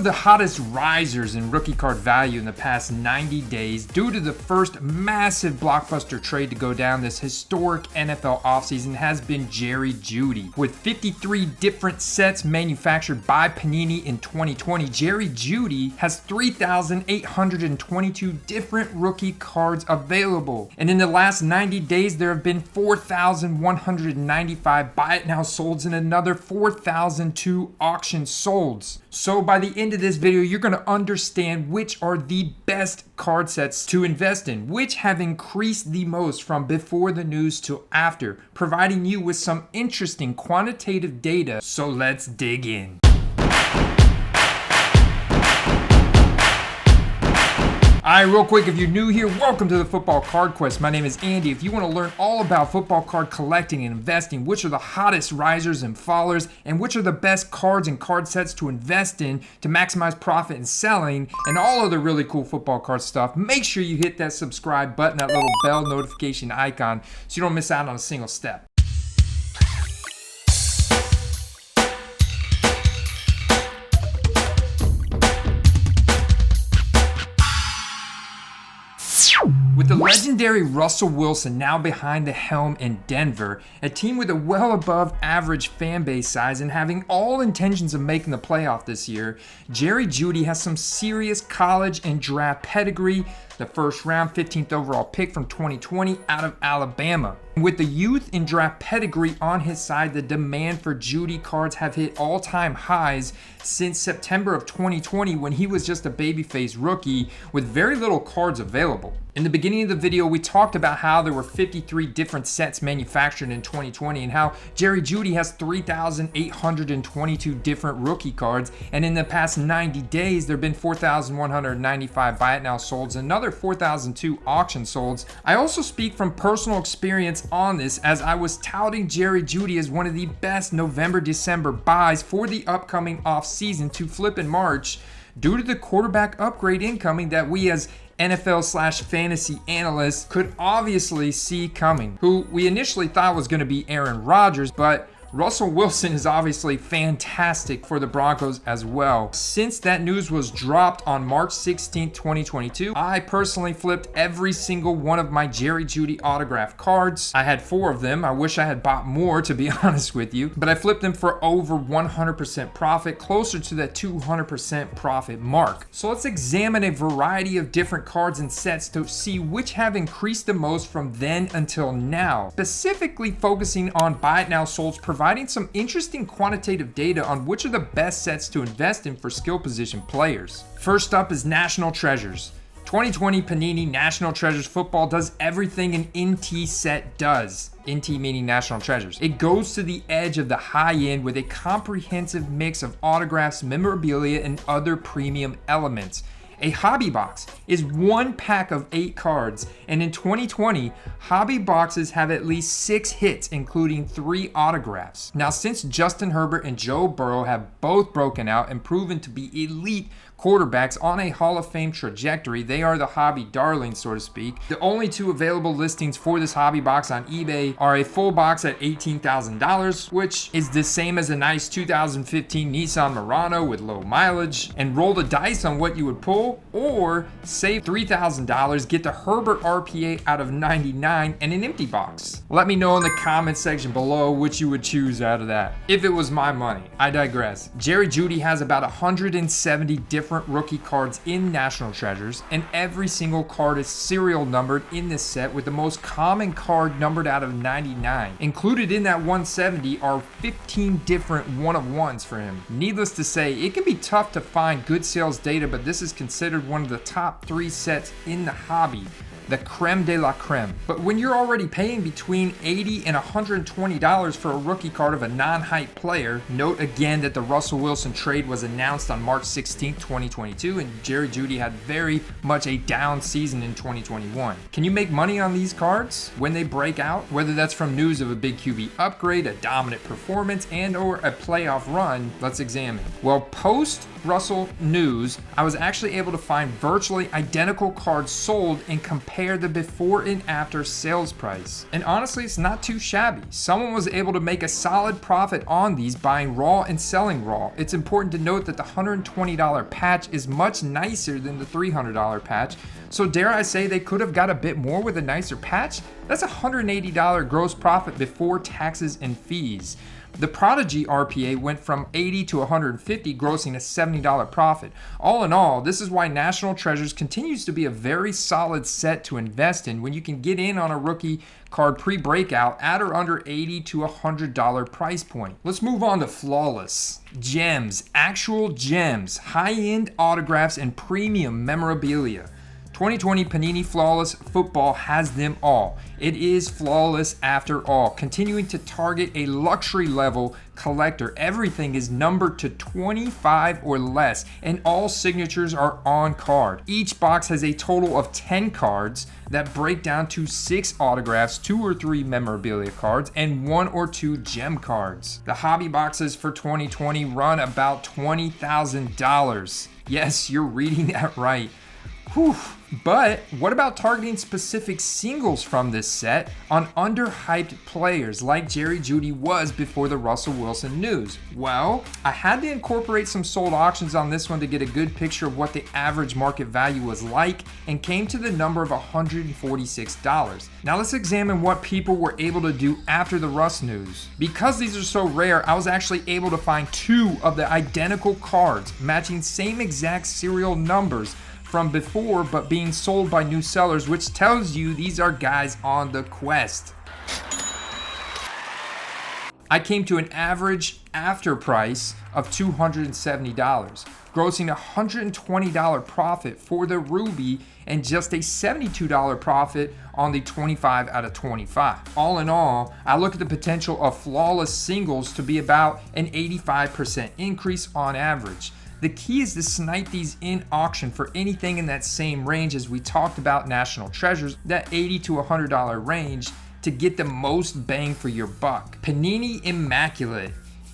of the hottest risers in rookie card value in the past 90 days due to the first massive blockbuster trade to go down this historic NFL offseason has been Jerry Jeudy. With 53 different sets manufactured by Panini in 2020, Jerry Jeudy has 3,822 different rookie cards available. And in the last 90 days, there have been 4,195 buy it now solds and another 4,002 auction solds. So by the end of this video, you're going to understand which are the best card sets to invest in, which have increased the most from before the news to after, providing you with some interesting quantitative data. So let's dig in. Alright, real quick, if you're new here, welcome to the Football Card Quest. My name is Andy. If you want to learn all about football card collecting and investing, which are the hottest risers and fallers, and which are the best cards and card sets to invest in to maximize profit and selling, and all other really cool football card stuff, make sure you hit that subscribe button, that little bell notification icon, so you don't miss out on a single step. With the legendary Russell Wilson now behind the helm in Denver, a team with a well above average fan base size and having all intentions of making the playoff this year, Jerry Jeudy has some serious college and draft pedigree, the first round 15th overall pick from 2020 out of Alabama. With the youth and draft pedigree on his side, the demand for Jeudy cards have hit all-time highs since September of 2020 when he was just a babyface rookie with very little cards available. In the beginning of the video, we talked about how there were 53 different sets manufactured in 2020 and how Jerry Jeudy has 3,822 different rookie cards, and in the past 90 days, there have been 4,195 buy it now solds, another 4,002 auction solds. I also speak from personal experience on this, as I was touting Jerry Jeudy as one of the best November-December buys for the upcoming offseason to flip in March due to the quarterback upgrade incoming that we as NFL/fantasy analysts could obviously see coming, who we initially thought was going to be Aaron Rodgers, but Russell Wilson is obviously fantastic for the Broncos as well. Since that news was dropped on March 16, 2022, I personally flipped every single one of my Jerry Jeudy autograph cards. I had 4 of them. I wish I had bought more, to be honest with you, but I flipped them for over 100% profit, closer to that 200% profit mark. So let's examine a variety of different cards and sets to see which have increased the most from then until now, specifically focusing on buy it now solds, providing some interesting quantitative data on which are the best sets to invest in for skill position players. First up is National Treasures. 2020 Panini National Treasures Football does everything an NT set does. NT meaning National Treasures. It goes to the edge of the high end with a comprehensive mix of autographs, memorabilia, and other premium elements. A hobby box is one pack of 8 cards, and in 2020, hobby boxes have at least 6 hits, including 3 autographs. Now, since Justin Herbert and Joe Burrow have both broken out and proven to be elite quarterbacks on a Hall of Fame trajectory, they are the hobby darlings, so to speak. The only 2 available listings for this hobby box on eBay are a full box at $18,000, which is the same as a nice 2015 Nissan Murano with low mileage, and roll the dice on what you would pull, or save $3,000, get the Herbert RPA out of 99 and an empty box. Let me know in the comment section below which you would choose out of that. If it was my money. I digress. Jerry Jeudy has about 170 different rookie cards in National Treasures, and every single card is serial numbered in this set, with the most common card numbered out of 99. Included in that 170 are 15 different one-of-ones for him. Needless to say, it can be tough to find good sales data, but this is considered one of the top 3 sets in the hobby. The creme de la creme. But when you're already paying between $80 and $120 for a rookie card of a non-hype player, note again that the Russell Wilson trade was announced on March 16, 2022, and Jerry Jeudy had very much a down season in 2021. Can you make money on these cards when they break out? Whether that's from news of a big QB upgrade, a dominant performance, and or a playoff run, let's examine. Well, post Russell news, I was actually able to find virtually identical cards sold and compare compare the before and after sales price. And honestly, it's not too shabby. Someone was able to make a solid profit on these buying raw and selling raw. It's important to note that the $120 patch is much nicer than the $300 patch. So dare I say they could have got a bit more with a nicer patch? That's $180 gross profit before taxes and fees. The Prodigy RPA went from 80 to 150, grossing a $70 profit. All in all, this is why National Treasures continues to be a very solid set to invest in when you can get in on a rookie card pre-breakout at or under $80 to $100 price point. Let's move on to Flawless. Gems, actual gems, high-end autographs, and premium memorabilia. 2020 Panini Flawless Football has them all. It is flawless after all, continuing to target a luxury level collector. Everything is numbered to 25 or less, and all signatures are on card. Each box has a total of 10 cards that break down to 6 autographs, 2 or 3 memorabilia cards, and 1 or 2 gem cards. The hobby boxes for 2020 run about $20,000. Yes, you're reading that right. Whew. But what about targeting specific singles from this set on underhyped players like Jerry Jeudy was before the Russell Wilson news? Well, I had to incorporate some sold auctions on this one to get a good picture of what the average market value was like, and came to the number of $146. Now let's examine what people were able to do after the Russ news. Because these are so rare, I was actually able to find 2 of the identical cards matching same exact serial numbers from before, but being sold by new sellers, which tells you these are guys on the quest. I came to an average after price of $270, grossing a $120 profit for the Ruby and just a $72 profit on the 25 out of 25. All in all, I look at the potential of flawless singles to be about an 85% increase on average. The key is to snipe these in auction for anything in that same range as we talked about National Treasures, that $80 to $100 range, to get the most bang for your buck. Panini Immaculate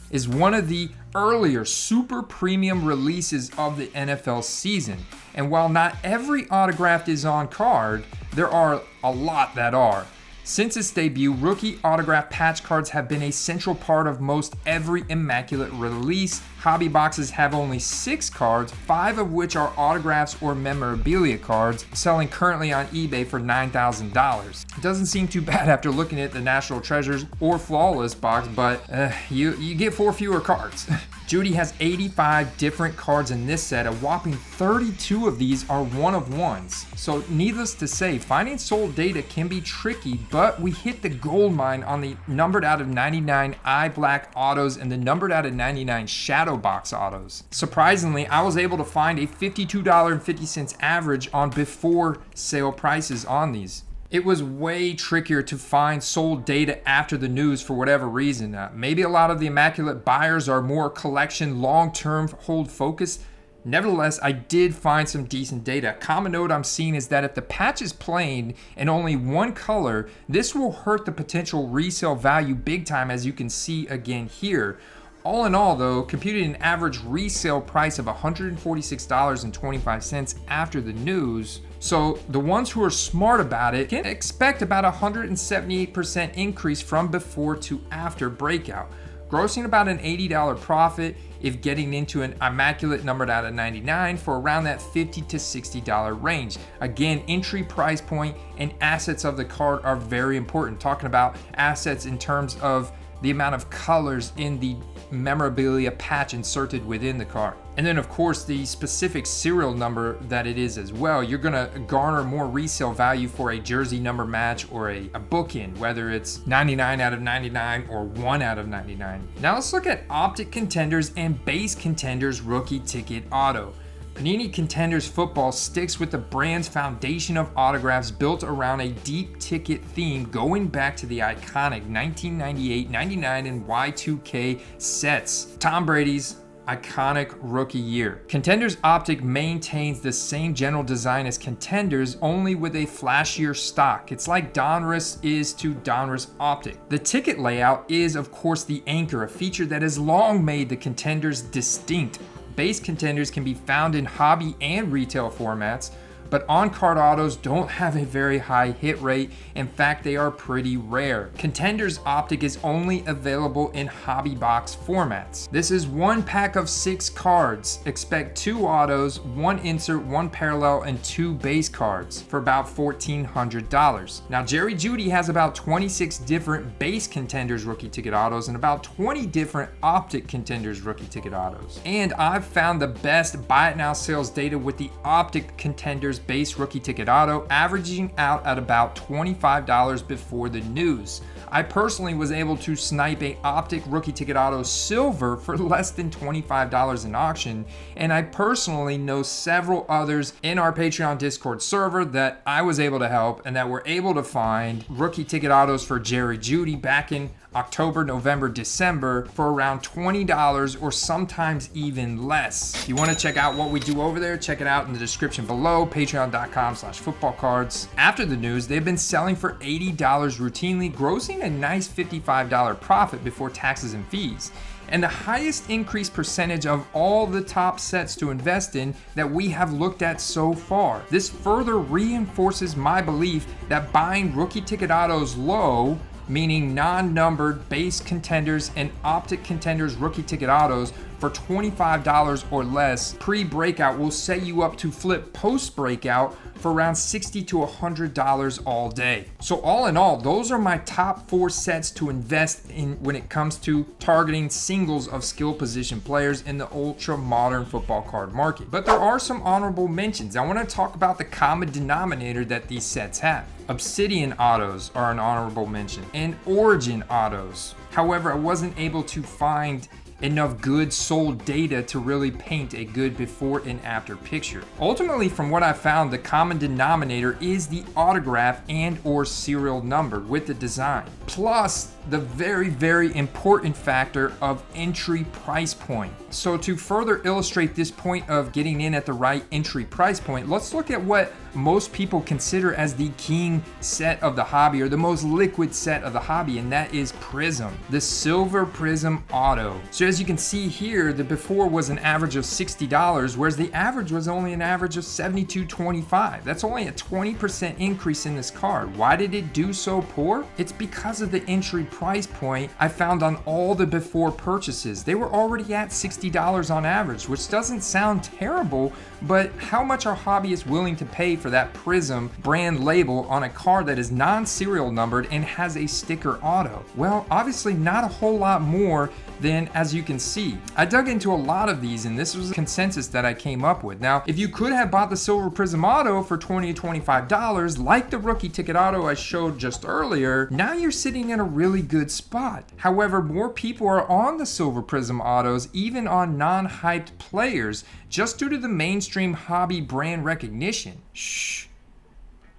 is one of the earlier super premium releases of the NFL season. And while not every autograph is on card, there are a lot that are. Since its debut, rookie autograph patch cards have been a central part of most every Immaculate release. Hobby boxes have only 6 cards, 5 of which are autographs or memorabilia cards, selling currently on eBay for $9,000. It doesn't seem too bad after looking at the National Treasures or Flawless box, but you get 4 fewer cards. Jeudy has 85 different cards in this set. A whopping 32 of these are one-of-ones. So needless to say, finding sold data can be tricky, but we hit the gold mine on the numbered out of 99 eye black autos and the numbered out of 99 shadow box autos. Surprisingly, I was able to find a $52.50 average on before sale prices on these. It was way trickier to find sold data after the news for whatever reason. Maybe a lot of the Immaculate buyers are more collection, long-term hold focused. Nevertheless, I did find some decent data. A common note I'm seeing is that if the patch is plain and only one color, this will hurt the potential resale value big time, as you can see again here. All in all though, computing an average resale price of $146.25 after the news, so the ones who are smart about it can expect about a 178% increase from before to after breakout, grossing about an $80 profit if getting into an Immaculate numbered out of 99 for around that $50 to $60 range. Again, entry price point and assets of the card are very important. Talking about assets in terms of the amount of colors in the memorabilia patch inserted within the card. And then of course the specific serial number that it is as well. You're gonna garner more resale value for a jersey number match or a bookend, whether it's 99 out of 99 or 1 out of 99. Now let's look at Optic Contenders and Base Contenders rookie ticket auto. Panini Contenders Football sticks with the brand's foundation of autographs built around a deep ticket theme going back to the iconic 1998, 99, and Y2K sets. Tom Brady's iconic rookie year. Contenders Optic maintains the same general design as Contenders, only with a flashier stock. It's like Donruss is to Donruss Optic. The ticket layout is of course the anchor, a feature that has long made the Contenders distinct. Base Contenders can be found in hobby and retail formats. but on-card autos don't have a very high hit rate. In fact, they are pretty rare. Contenders Optic is only available in hobby box formats. This is one pack of 6 cards. Expect 2 autos, 1 insert, 1 parallel, and 2 base cards for about $1,400. Now, Jerry Jeudy has about 26 different base Contenders rookie ticket autos and about 20 different Optic Contenders rookie ticket autos. And I've found the best buy it now sales data with the Optic Contenders base rookie ticket auto, averaging out at about $25 before the news. I personally was able to snipe a Optic rookie ticket auto silver for less than $25 in auction, and I personally know several others in our Patreon Discord server that I was able to help and that were able to find rookie ticket autos for Jerry Jeudy back in October, November, December for around $20 or sometimes even less. If you want to check out what we do over there, check it out in the description below, patreon.com/footballcards. After the news, they've been selling for $80 routinely, grossing a nice $55 profit before taxes and fees, and the highest increase percentage of all the top sets to invest in that we have looked at so far. This further reinforces my belief that buying rookie ticket autos low, meaning non-numbered base Contenders and Optic Contenders rookie ticket autos for $25 or less pre-breakout will set you up to flip post-breakout for around $60 to $100 all day. So all in all, those are my top 4 sets to invest in when it comes to targeting singles of skill position players in the ultra modern football card market. But there are some honorable mentions. I want to talk about the common denominator that these sets have. Obsidian autos are an honorable mention, and Origin autos. However, I wasn't able to find enough good sold data to really paint a good before and after picture. Ultimately, from what I found, the common denominator is the autograph and or serial number with the design, plus the very, very important factor of entry price point. So to further illustrate this point of getting in at the right entry price point, let's look at what most people consider as the king set of the hobby, or the most liquid set of the hobby, and that is Prism, the Silver Prism Auto. So as you can see here, the before was an average of $60, whereas the average was only an average of $72.25. That's only a 20% increase in this card. Why did it do so poor? It's because of the entry price point I found on all the before purchases. They were already at $60 on average, which doesn't sound terrible, but how much are hobbyists willing to pay for that Prism brand label on a card that is non-serial numbered and has a sticker auto? Well, obviously not a whole lot more than as you can see. I dug into a lot of these, and this was a consensus that I came up with. Now, if you could have bought the Silver Prism Auto for $20 to $25, like the rookie ticket auto I showed just earlier, now you're sitting in a really good spot. However, more people are on the Silver Prism Autos, even on non-hyped players, just due to the mainstream hobby brand recognition. Shh.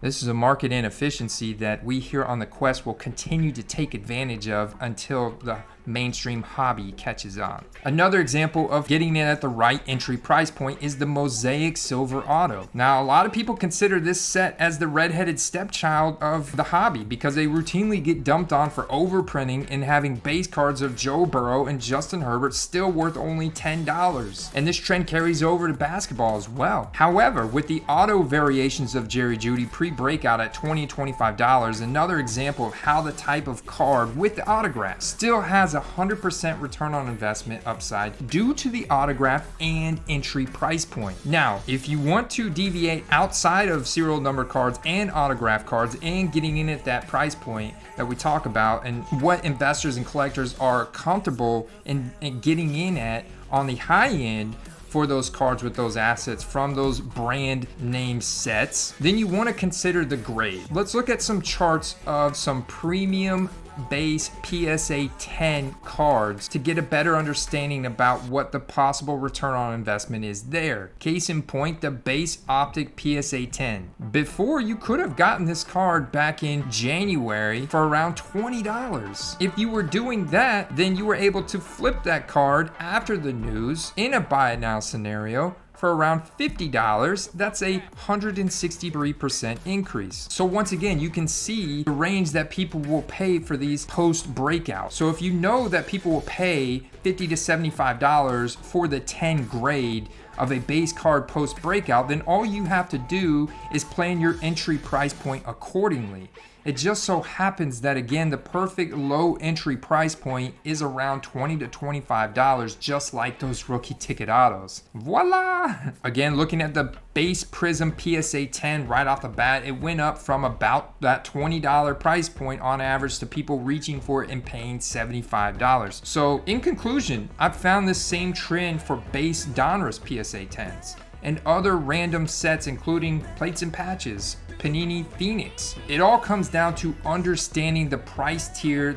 This is a market inefficiency that we here on the Quest will continue to take advantage of until the mainstream hobby catches on. Another example of getting in at the right entry price point is the Mosaic Silver Auto. Now, a lot of people consider this set as the redheaded stepchild of the hobby because they routinely get dumped on for overprinting and having base cards of Joe Burrow and Justin Herbert still worth only $10. And this trend carries over to basketball as well. However, with the auto variations of Jerry Jeudy pre-breakout at $20 to $25, another example of how the type of card with the autograph still has a 100% return on investment upside due to the autograph and entry price point. Now, if you want to deviate outside of serial number cards and autograph cards and getting in at that price point that we talk about and what investors and collectors are comfortable in getting in at on the high end for those cards with those assets from those brand name sets, then you want to consider the grade. Let's look at some charts of some premium base PSA 10 cards to get a better understanding about what the possible return on investment is there. Case in point, the base Optic PSA 10. Before, you could have gotten this card back in January for around $20. If you were doing that, then you were able to flip that card after the news in a buy it now scenario for around $50. That's a 163% increase. So once again, you can see the range that people will pay for these post breakout. So if you know that people will pay $50 to $75 for the 10 grade of a base card post breakout, then all you have to do is plan your entry price point accordingly. It just so happens that, again, the perfect low entry price point is around $20 to $25, just like those rookie ticket autos. Voila! Again, looking at the base Prism PSA 10 right off the bat, it went up from about that $20 price point on average to people reaching for it and paying $75. So in conclusion, I've found this same trend for base Donruss PSA 10s and other random sets, including plates and patches, Panini Phoenix. It all comes down to understanding the price tier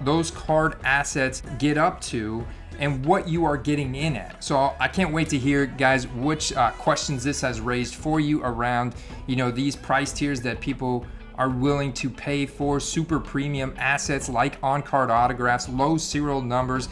those card assets get up to and what you are getting in at. So I can't wait to hear, guys, which questions this has raised for you around, these price tiers that people are willing to pay for super premium assets like on-card autographs, low serial numbers,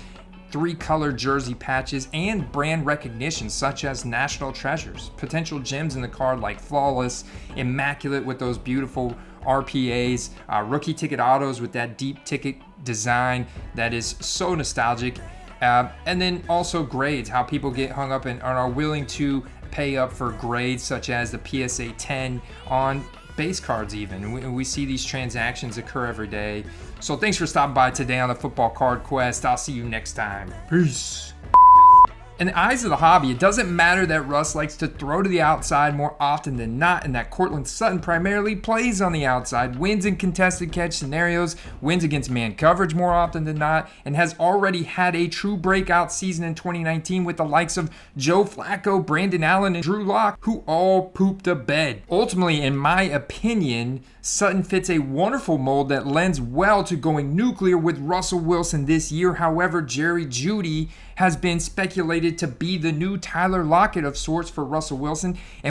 3-color jersey patches, and brand recognition such as national treasures, potential gems in the card like Flawless, Immaculate with those beautiful RPAs, rookie ticket autos with that deep ticket design that is so nostalgic, and then also grades, how people get hung up and are willing to pay up for grades such as the PSA 10 on base cards even. We see these transactions occur every day. So thanks for stopping by today on the Football Card Quest. I'll see you next time. Peace. In the eyes of the hobby, it doesn't matter that Russ likes to throw to the outside more often than not, and that Cortland Sutton primarily plays on the outside, wins in contested catch scenarios, wins against man coverage more often than not, and has already had a true breakout season in 2019 with the likes of Joe Flacco, Brandon Allen, and Drew Lock, who all pooped the bed. Ultimately, in my opinion, Sutton fits a wonderful mold that lends well to going nuclear with Russell Wilson this year. However, Jerry Jeudy has been speculated to be the new Tyler Lockett of sorts for Russell Wilson, and